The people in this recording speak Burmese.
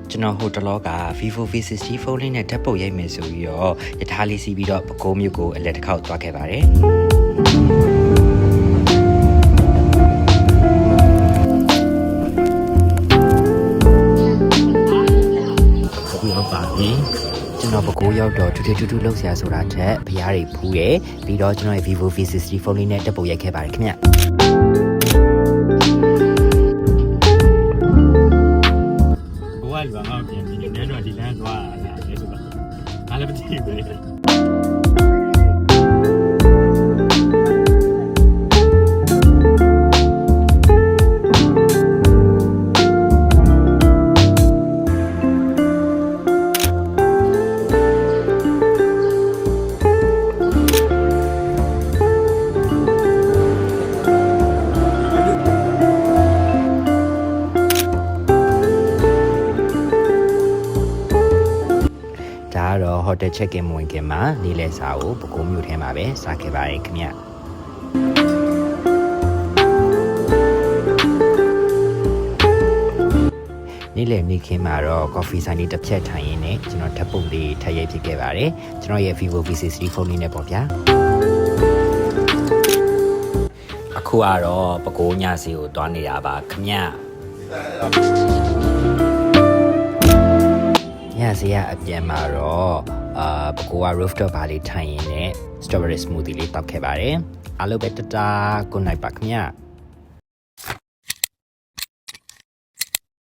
ကျွန်တော်ဟိုတလောက Vivo V60 ဖုန်းလေးနဲ့ဓာတ်ပုံရိုက်မယ်ဆိုပြီးတော့ရထားလေးစီးပြီးတော့ပဲခူးမြို့ကိုအလက်တစ်ခေါက်သွားခဲ့ပါတယ်အခုရောက်ပါပြီကျွန်တော်ပဲခူးရောက်တော့ထူးထူးလှုပ်ရှားဆိုတာထက်ဖျားတွေဖူးတယ်ပြီးတော့ကျွန်တော်ရဲ့ Vivo V60 ဖုန်းလေးနဲ့ဓာတ်ပုံရိုက်ခဲ့ပါတယ်ခင်ဗျလူကငါ့ကိုပြင်ပြီးနေတော့ဒီလမ်းသွားတာလေဆိုတာအားလည်းမကြည့်ဘူးတော့ hotel check in ဝင်ခင်မှာနေလဲစာကိုပဲခူးမြို့ထဲမှာပဲစားခဲ့ပါတယ်ခင်ဗျနေ့လည်နေ့ခင်းမှာတော့ coffee ဆိုင်လေးတစ်ဖြတ်ထိုင်ရင်းနဲ့ကျွန်တော်ဓာတ်ပုံလေးထပ်ရိုက်ဖြစ်ခဲ့ပါတယ်ကျွန်တော်ရဲ့ Vivo V60 ဖုန်းလေးနဲ့ပေါ့ဗျာအခုကတော့ပဲခူးညစီကိုတွားနေတာပါခင်ဗျညစီကအပြန်မှာတော့ပဲခူးက rooftop bar လေးထိုင်ရင်းနဲ့ strawberry smoothie လေးတောက်ခဲ့ပါတယ်အားလုံးပဲတတာ good night ပါခင်ဗျ